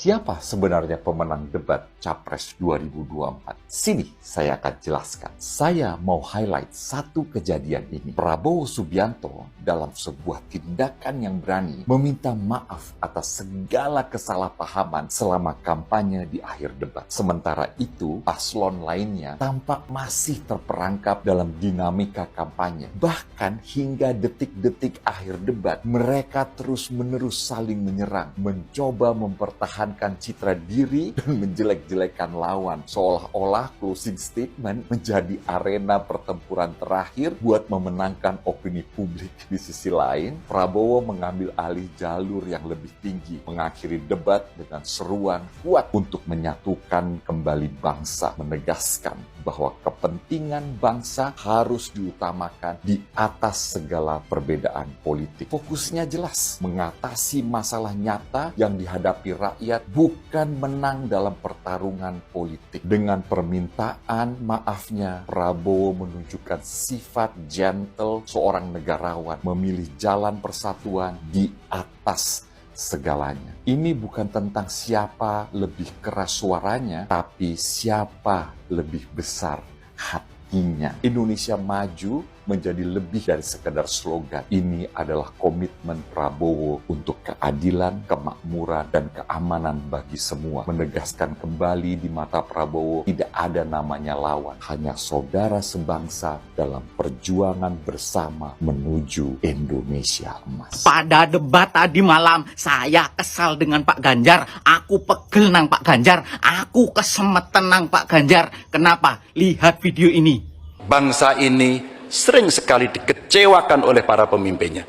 Siapa sebenarnya pemenang debat Capres 2024? Sini saya akan jelaskan. Saya mau highlight satu kejadian ini. Prabowo Subianto dalam sebuah tindakan yang berani meminta maaf atas segala kesalahpahaman selama kampanye di akhir debat. Sementara itu, paslon lainnya tampak masih terperangkap dalam dinamika kampanye. Bahkan hingga detik-detik akhir debat, mereka terus-menerus saling menyerang, mencoba mempertahankan citra diri dan menjelek-jelekan lawan, seolah-olah closing statement menjadi arena pertempuran terakhir buat memenangkan opini publik. Di sisi lain, Prabowo mengambil alih jalur yang lebih tinggi, mengakhiri debat dengan seruan kuat untuk menyatukan kembali bangsa, menegaskan bahwa kepentingan bangsa harus diutamakan di atas segala perbedaan politik. Fokusnya jelas, mengatasi masalah nyata yang dihadapi rakyat, bukan menang dalam pertarungan politik. Dengan permintaan maafnya, Prabowo menunjukkan sifat gentle seorang negarawan, memilih jalan persatuan di atas segalanya. Ini bukan tentang siapa lebih keras suaranya, tapi siapa lebih besar hatinya. Indonesia maju menjadi lebih dari sekedar slogan. Ini adalah komitmen Prabowo untuk keadilan, kemakmuran, dan keamanan bagi semua. Menegaskan kembali di mata Prabowo tidak ada namanya lawan, hanya saudara sebangsa dalam perjuangan bersama menuju Indonesia emas. Pada debat tadi malam, saya kesal dengan Pak Ganjar. Aku pegel nang Pak Ganjar. Aku kesemeten nang Pak Ganjar. Kenapa? Lihat video ini. Bangsa ini sering sekali dikecewakan oleh para pemimpinnya.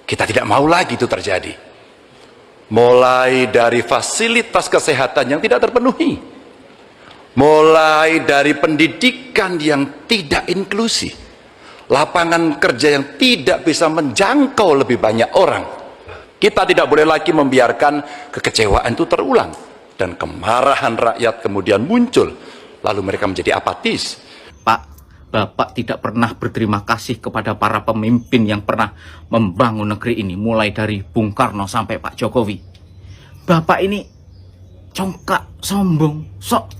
Kita tidak mau lagi itu terjadi. Mulai dari fasilitas kesehatan yang tidak terpenuhi, mulai dari pendidikan yang tidak inklusif, lapangan kerja yang tidak bisa menjangkau lebih banyak orang. Kita tidak boleh lagi membiarkan kekecewaan itu terulang dan kemarahan rakyat kemudian muncul, lalu mereka menjadi apatis. Pak, Bapak tidak pernah berterima kasih kepada para pemimpin yang pernah membangun negeri ini, mulai dari Bung Karno sampai Pak Jokowi. Bapak ini congkak, sombong, sok.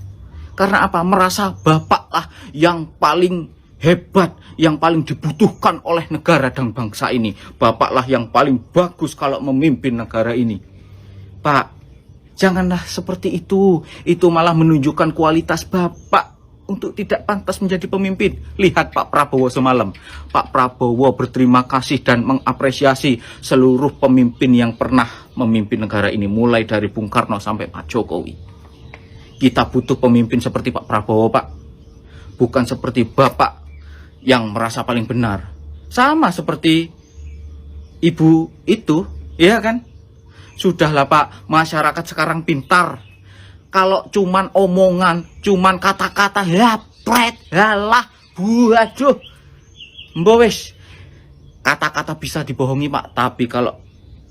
Karena apa? Merasa Bapak lah yang paling hebat, yang paling dibutuhkan oleh negara dan bangsa ini. Bapak lah yang paling bagus kalau memimpin negara ini. Pak, janganlah seperti itu. Itu malah menunjukkan kualitas Bapak untuk tidak pantas menjadi pemimpin. Lihat Pak Prabowo semalam. Pak Prabowo berterima kasih dan mengapresiasi seluruh pemimpin yang pernah memimpin negara ini, mulai dari Bung Karno sampai Pak Jokowi. Kita butuh pemimpin seperti Pak Prabowo, Pak. Bukan seperti Bapak yang merasa paling benar. Sama seperti ibu itu, ya kan? Sudahlah Pak, masyarakat sekarang pintar. Kalau cuman omongan, cuman kata-kata, ya pret, halah, waduh, mbowes. Kata-kata bisa dibohongi Pak, tapi kalau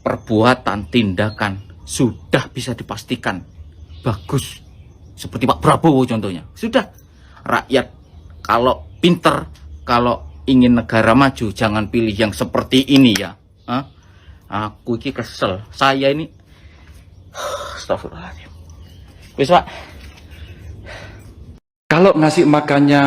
perbuatan, tindakan sudah bisa dipastikan bagus. Seperti Pak Prabowo contohnya. Sudah, rakyat kalau pinter, kalau ingin negara maju, jangan pilih yang seperti ini ya. Hah? Aku ini kesel, saya ini, astagfirullahaladzim. Wis Pak. Kalau ngasih makannya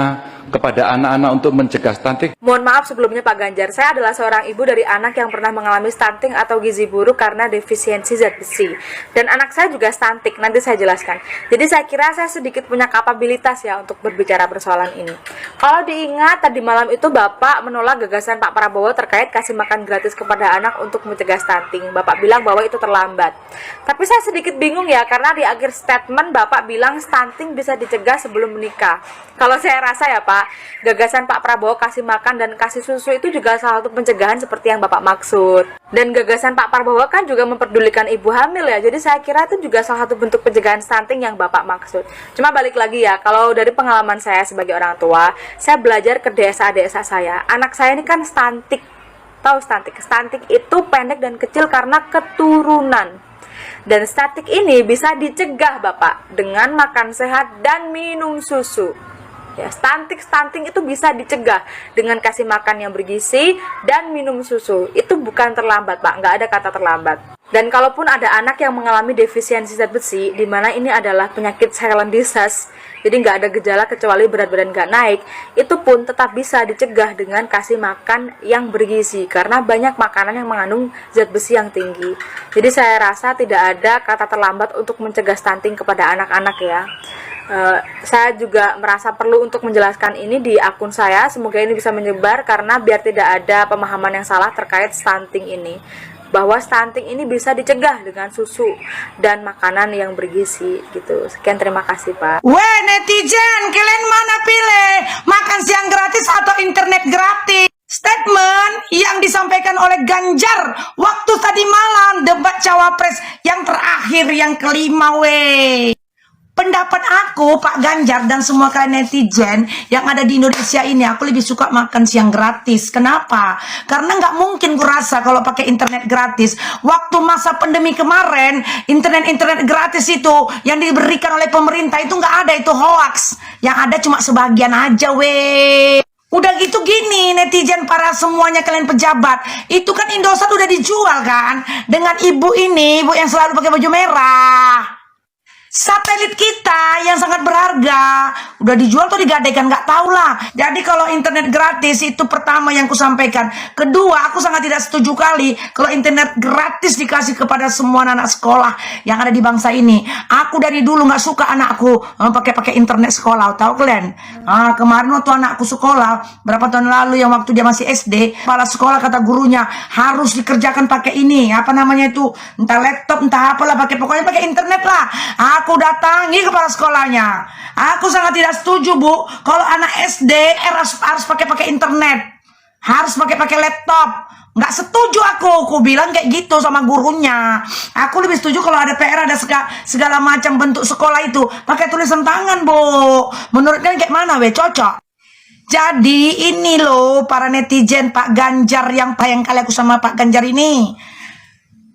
kepada anak-anak untuk mencegah stunting. Mohon maaf sebelumnya Pak Ganjar, saya adalah seorang ibu dari anak yang pernah mengalami stunting atau gizi buruk karena defisiensi zat besi. Dan anak saya juga stunting, nanti saya jelaskan. Jadi saya kira saya sedikit punya kapabilitas ya untuk berbicara persoalan ini. Kalau diingat tadi malam itu Bapak menolak gagasan Pak Prabowo terkait kasih makan gratis kepada anak untuk mencegah stunting. Bapak bilang bahwa itu terlambat. Tapi saya sedikit bingung ya, karena di akhir statement Bapak bilang stunting bisa dicegah sebelum menikah. Kalau saya rasa ya Pak, gagasan Pak Prabowo kasih makan dan kasih susu itu juga salah satu pencegahan seperti yang Bapak maksud. Dan gagasan Pak Prabowo kan juga memperdulikan ibu hamil ya. Jadi saya kira itu juga salah satu bentuk pencegahan stunting yang Bapak maksud. Cuma balik lagi ya, kalau dari pengalaman saya sebagai orang tua, saya belajar ke desa-desa saya. Anak saya ini kan stunting. Tahu stunting? Stunting itu pendek dan kecil karena keturunan. Dan stunting ini bisa dicegah Bapak dengan makan sehat dan minum susu. Ya, stunting itu bisa dicegah dengan kasih makan yang bergizi dan minum susu. Itu bukan terlambat Pak, nggak ada kata terlambat. Dan kalaupun ada anak yang mengalami defisiensi zat besi, di mana ini adalah penyakit silent disease, jadi nggak ada gejala kecuali berat badan nggak naik, itu pun tetap bisa dicegah dengan kasih makan yang bergizi, karena banyak makanan yang mengandung zat besi yang tinggi. Jadi saya rasa tidak ada kata terlambat untuk mencegah stunting kepada anak-anak ya. Saya juga merasa perlu untuk menjelaskan ini di akun saya, semoga ini bisa menyebar karena biar tidak ada pemahaman yang salah terkait stunting ini, bahwa stunting ini bisa dicegah dengan susu dan makanan yang bergizi gitu. Sekian, terima kasih Pak. Weh netizen, kalian mana pilih? Makan siang gratis atau internet gratis? Statement yang disampaikan oleh Ganjar waktu tadi malam debat cawapres yang terakhir, yang kelima weh. Pendapat aku, Pak Ganjar dan semua kalian netizen yang ada di Indonesia ini, aku lebih suka makan siang gratis. Kenapa? Karena nggak mungkin gue rasa kalau pakai internet gratis. Waktu masa pandemi kemarin, internet gratis itu yang diberikan oleh pemerintah itu nggak ada, itu hoax. Yang ada cuma sebagian aja, weh. Udah gitu gini, netizen para semuanya kalian pejabat, itu kan Indosat udah dijual kan dengan ibu ini, ibu yang selalu pakai baju merah. Satelit kita yang sangat berharga udah dijual atau digadaikan, nggak tahu lah. Jadi kalau internet gratis itu pertama yang ku sampaikan. Kedua, aku sangat tidak setuju kali kalau internet gratis dikasih kepada semua anak sekolah yang ada di bangsa ini. Aku dari dulu nggak suka anakku pakai internet sekolah, tahu kalian? Kemarin waktu anakku sekolah berapa tahun lalu, yang waktu dia masih SD, kepala sekolah kata gurunya harus dikerjakan pakai ini, apa namanya itu, entah laptop entah apalah, pokoknya pakai internet lah. Aku datangi kepala sekolahnya. Aku sangat tidak setuju, Bu, kalau anak SD harus pakai internet, harus pakai laptop. Nggak setuju aku bilang kayak gitu sama gurunya. Aku lebih setuju kalau ada PR, ada segala macam bentuk sekolah itu pakai tulisan tangan, Bu. Menurut kalian kayak mana, weh? Cocok? Jadi ini loh para netizen Pak Ganjar, yang kali aku sama Pak Ganjar ini,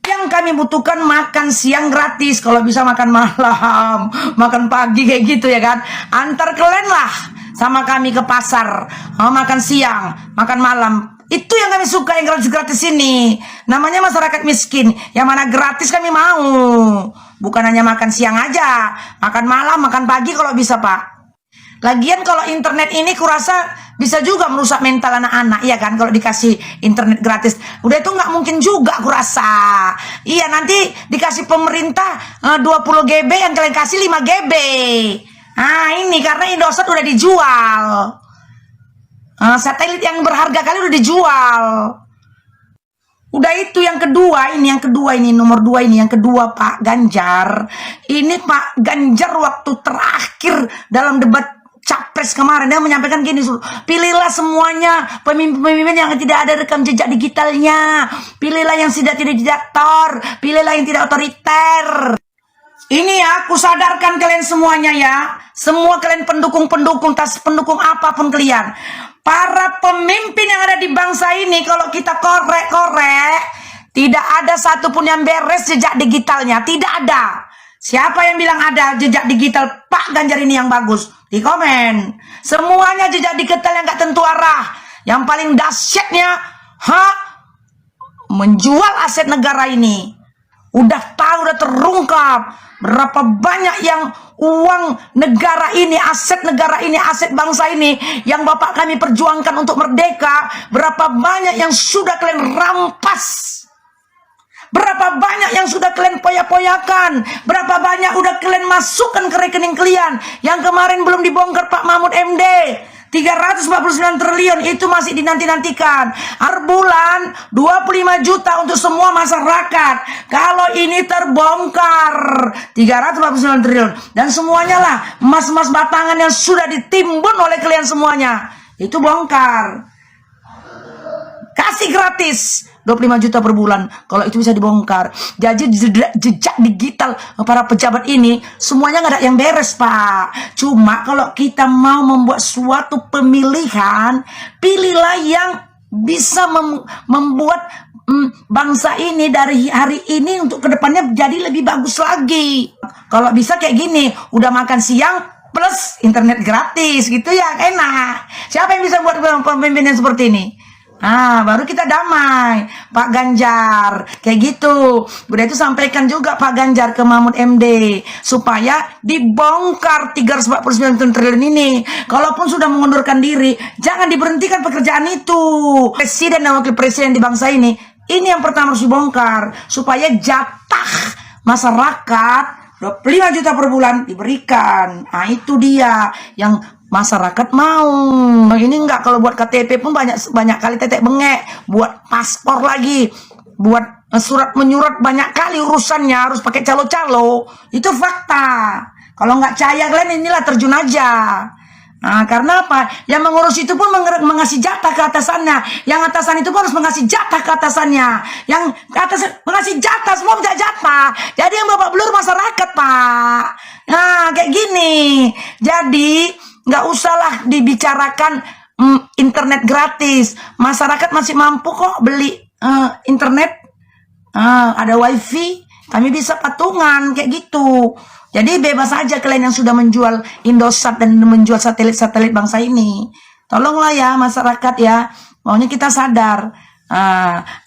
yang kami butuhkan makan siang gratis, kalau bisa makan malam, makan pagi kayak gitu ya kan. Antar kalian lah sama kami ke pasar, makan siang, makan malam. Itu yang kami suka, yang gratis-gratis ini. Namanya masyarakat miskin, yang mana gratis kami mau. Bukan hanya makan siang aja, makan malam, makan pagi kalau bisa, Pak. Lagian kalau internet ini kurasa bisa juga merusak mental anak-anak, ya kan, kalau dikasih internet gratis. Udah itu nggak mungkin juga kurasa. Iya, nanti dikasih pemerintah 20 GB, yang kalian kasih 5 GB. Ini karena Indosat udah dijual. Satelit yang berharga kali udah dijual. Udah itu yang kedua ini nomor 2 ini, yang kedua Pak Ganjar. Ini Pak Ganjar waktu terakhir dalam debat Capres kemarin dia menyampaikan gini, pilihlah semuanya pemimpin-pemimpin yang tidak ada rekam jejak digitalnya, pilihlah yang tidak diktator, pilihlah yang tidak otoriter. Ini ya, aku sadarkan kalian semuanya ya, semua kalian pendukung-pendukung, pendukung apapun kalian, para pemimpin yang ada di bangsa ini, kalau kita korek-korek, tidak ada satupun yang beres jejak digitalnya, tidak ada. Siapa yang bilang ada jejak digital Pak Ganjar ini yang bagus? Di komen. Semuanya jejak digital yang gak tentu arah. Yang paling dahsyatnya, menjual aset negara ini. Udah tahu, udah terungkap berapa banyak yang uang negara ini, aset negara ini, aset bangsa ini yang Bapak kami perjuangkan untuk merdeka. Berapa banyak yang sudah kalian rampas. Berapa banyak yang sudah kalian poya-poyakan, berapa banyak udah kalian masukkan ke rekening kalian, yang kemarin belum dibongkar Pak Mahfud MD, 349 triliun itu masih dinanti-nantikan. Per bulan 25 juta untuk semua masyarakat. Kalau ini terbongkar 349 triliun, dan semuanya lah emas-emas batangan yang sudah ditimbun oleh kalian semuanya, itu bongkar. Kasih gratis 25 juta per bulan, kalau itu bisa dibongkar. Jadi jejak digital para pejabat ini semuanya nggak ada yang beres, Pak. Cuma kalau kita mau membuat suatu pemilihan, pilihlah yang bisa membuat bangsa ini dari hari ini untuk kedepannya jadi lebih bagus lagi. Kalau bisa kayak gini, udah makan siang plus internet gratis gitu ya, enak. Siapa yang bisa buat pemimpin yang seperti ini? Baru kita damai, Pak Ganjar. Kayak gitu. Udah itu sampaikan juga Pak Ganjar ke Mahfud MD supaya dibongkar 349 triliun ini. Kalaupun sudah mengundurkan diri, jangan diberhentikan pekerjaan itu. Presiden dan wakil presiden di bangsa ini yang pertama harus dibongkar supaya jatah masyarakat 25 juta per bulan diberikan. Itu dia yang masyarakat mau. Ini enggak, kalau buat KTP pun banyak kali tetek bengek, buat paspor lagi, buat surat menyurat banyak kali urusannya, harus pakai calo-calo. Itu fakta. Kalau nggak percaya kalian inilah terjun aja. Karena apa? Yang mengurus itu pun mengasih jatah ke atasannya. Yang atasan itu pun harus mengasih jatah ke atasannya. Yang ke atas mengasih jatah, semua minta jatah. Jadi yang babak belur masyarakat, Pak. Kayak gini. Jadi nggak usahlah dibicarakan internet gratis. Masyarakat masih mampu kok beli internet. Ada wifi, kami bisa patungan kayak gitu. Jadi bebas aja kalian yang sudah menjual Indosat dan menjual satelit-satelit bangsa ini. Tolonglah ya masyarakat ya. Maunya kita sadar.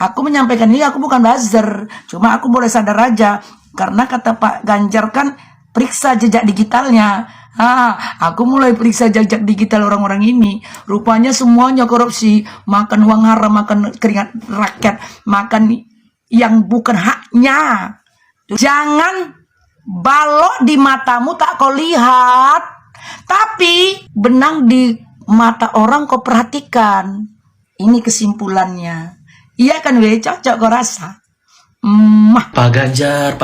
Aku menyampaikan ini, aku bukan buzzer. Cuma aku boleh sadar aja. Karena kata Pak Ganjar kan periksa jejak digitalnya. Aku mulai periksa jejak digital orang-orang ini. Rupanya semuanya korupsi. Makan uang haram, makan keringat rakyat. Makan yang bukan haknya. Jangan balok di matamu tak kau lihat, tapi benang di mata orang kau perhatikan. Ini kesimpulannya. Iya kan, cocok kau rasa? Pak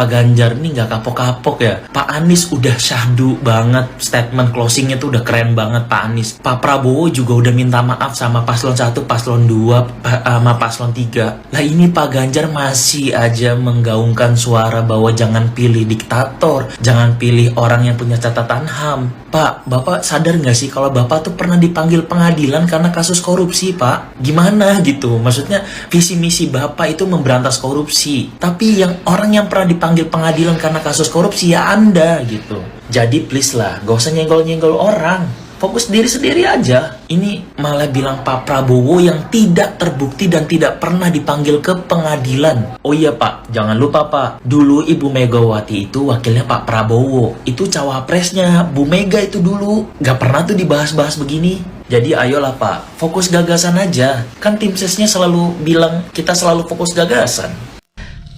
Ganjar ini nggak kapok-kapok ya. Pak Anies udah syahdu banget, statement closingnya tuh udah keren banget Pak Anies. Pak Prabowo juga udah minta maaf sama paslon 1, paslon 2, sama paslon 3. Lah ini Pak Ganjar masih aja menggaungkan suara bahwa jangan pilih diktator, jangan pilih orang yang punya catatan HAM. Pak, Bapak sadar nggak sih kalau Bapak tuh pernah dipanggil pengadilan karena kasus korupsi, Pak? Gimana gitu? Maksudnya visi misi Bapak itu memberantas korupsi. Tapi orang yang pernah dipanggil pengadilan karena kasus korupsi ya Anda gitu. Jadi please lah, gak usah nyenggol-nyenggol orang. Fokus diri sendiri aja. Ini malah bilang Pak Prabowo yang tidak terbukti dan tidak pernah dipanggil ke pengadilan. Oh iya Pak, jangan lupa Pak. Dulu Ibu Megawati itu wakilnya Pak Prabowo. Itu cawapresnya Bu Mega itu dulu. Gak pernah tuh dibahas-bahas begini. Jadi ayolah Pak, fokus gagasan aja. Kan tim sesnya selalu bilang kita selalu fokus gagasan.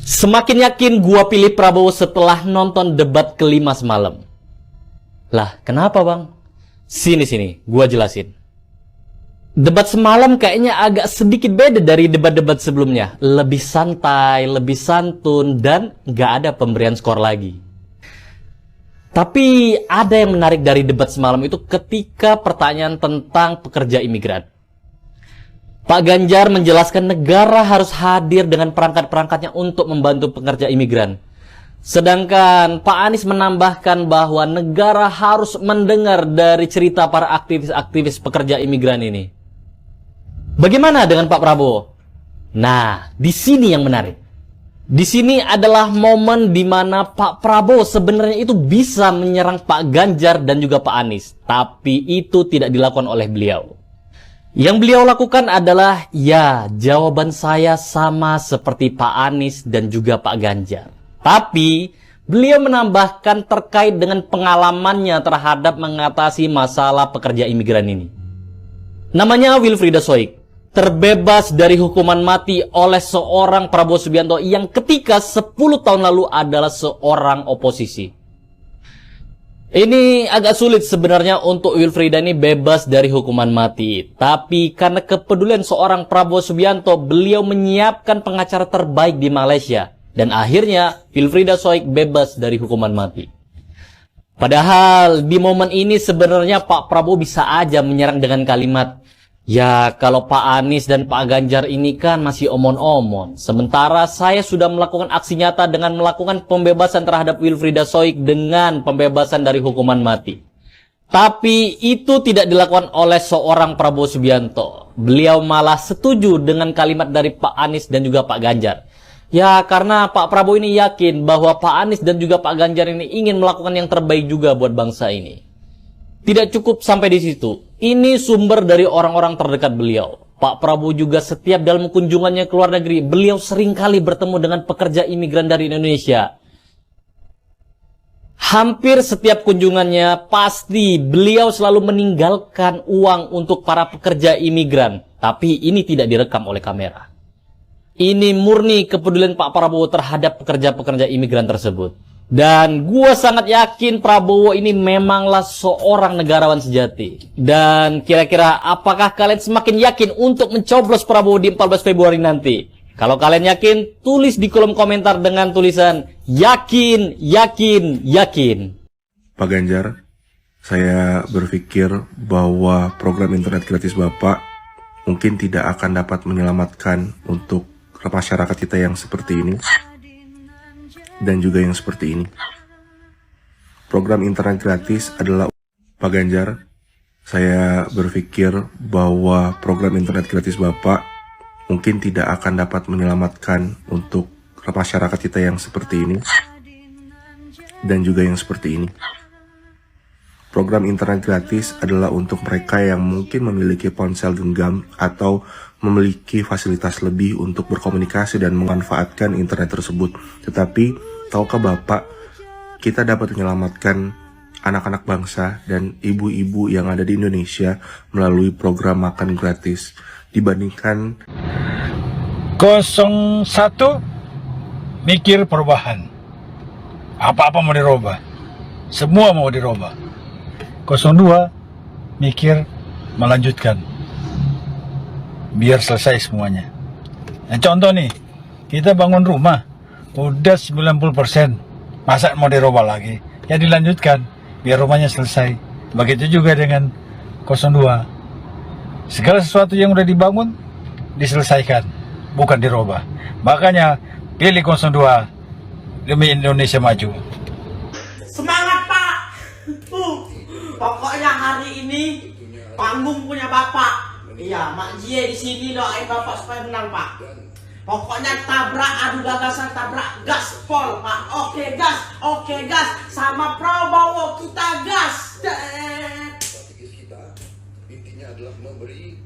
Semakin yakin gua pilih Prabowo setelah nonton debat kelima semalam. Lah, kenapa bang? Sini, gua jelasin. Debat semalam kayaknya agak sedikit beda dari debat-debat sebelumnya. Lebih santai, lebih santun, dan nggak ada pemberian skor lagi. Tapi ada yang menarik dari debat semalam itu ketika pertanyaan tentang pekerja imigran. Pak Ganjar menjelaskan negara harus hadir dengan perangkat-perangkatnya untuk membantu pekerja imigran. Sedangkan Pak Anies menambahkan bahwa negara harus mendengar dari cerita para aktivis-aktivis pekerja imigran ini. Bagaimana dengan Pak Prabowo? Nah, di sini yang menarik. Di sini adalah momen di mana Pak Prabowo sebenarnya itu bisa menyerang Pak Ganjar dan juga Pak Anies. Tapi itu tidak dilakukan oleh beliau. Yang beliau lakukan adalah, ya, jawaban saya sama seperti Pak Anies dan juga Pak Ganjar. Tapi, beliau menambahkan terkait dengan pengalamannya terhadap mengatasi masalah pekerja imigran ini. Namanya Wilfrieda Soik, terbebas dari hukuman mati oleh seorang Prabowo Subianto yang ketika 10 tahun lalu adalah seorang oposisi. Ini agak sulit sebenarnya untuk Wilfrieda ini bebas dari hukuman mati. Tapi karena kepedulian seorang Prabowo Subianto, beliau menyiapkan pengacara terbaik di Malaysia. Dan akhirnya Wilfrieda Soik bebas dari hukuman mati. Padahal di momen ini sebenarnya Pak Prabowo bisa aja menyerang dengan kalimat, ya kalau Pak Anies dan Pak Ganjar ini kan masih omon-omon. Sementara saya sudah melakukan aksi nyata dengan melakukan pembebasan terhadap Wilfrieda Soik dengan pembebasan dari hukuman mati. Tapi itu tidak dilakukan oleh seorang Prabowo Subianto. Beliau malah setuju dengan kalimat dari Pak Anies dan juga Pak Ganjar. Ya karena Pak Prabowo ini yakin bahwa Pak Anies dan juga Pak Ganjar ini ingin melakukan yang terbaik juga buat bangsa ini. Tidak cukup sampai di situ. Ini sumber dari orang-orang terdekat beliau. Pak Prabowo juga setiap dalam kunjungannya ke luar negeri, beliau seringkali bertemu dengan pekerja imigran dari Indonesia. Hampir setiap kunjungannya pasti beliau selalu meninggalkan uang untuk para pekerja imigran. Tapi ini tidak direkam oleh kamera. Ini murni kepedulian Pak Prabowo terhadap pekerja-pekerja imigran tersebut. Dan gue sangat yakin Prabowo ini memanglah seorang negarawan sejati. Dan kira-kira apakah kalian semakin yakin untuk mencoblos Prabowo di 14 Februari nanti? Kalau kalian yakin, tulis di kolom komentar dengan tulisan yakin, yakin, yakin. Pak Ganjar, saya berpikir bahwa program internet gratis Bapak mungkin tidak akan dapat menyelamatkan untuk masyarakat kita yang seperti ini dan juga yang seperti ini. Program internet gratis adalah Pak Ganjar. Saya berpikir bahwa program internet gratis Bapak mungkin tidak akan dapat menyelamatkan untuk masyarakat kita yang seperti ini dan juga yang seperti ini. Program internet gratis adalah untuk mereka yang mungkin memiliki ponsel genggam atau memiliki fasilitas lebih untuk berkomunikasi dan memanfaatkan internet tersebut. Tetapi, tahukah Bapak, kita dapat menyelamatkan anak-anak bangsa dan ibu-ibu yang ada di Indonesia melalui program makan gratis dibandingkan 01 mikir perubahan. Apa-apa mau dirubah. Semua mau dirubah. 02 mikir melanjutkan. Biar selesai semuanya. Nah, contoh nih, kita bangun rumah udah 90%. Masa mau dirubah lagi? Ya dilanjutkan biar rumahnya selesai. Begitu juga dengan 02. Segala sesuatu yang udah dibangun diselesaikan, bukan dirubah. Makanya pilih 02 demi Indonesia maju. Semangat Pak. Pokoknya hari ini panggung punya Bapak. Iya, Mak Jie di sini doain Bapak supaya menang Pak. Pokoknya tabrak adu gagasan, tabrak gaspol Pak. Oke gas, sama Prabowo kita gas. Strategi kita intinya adalah memberi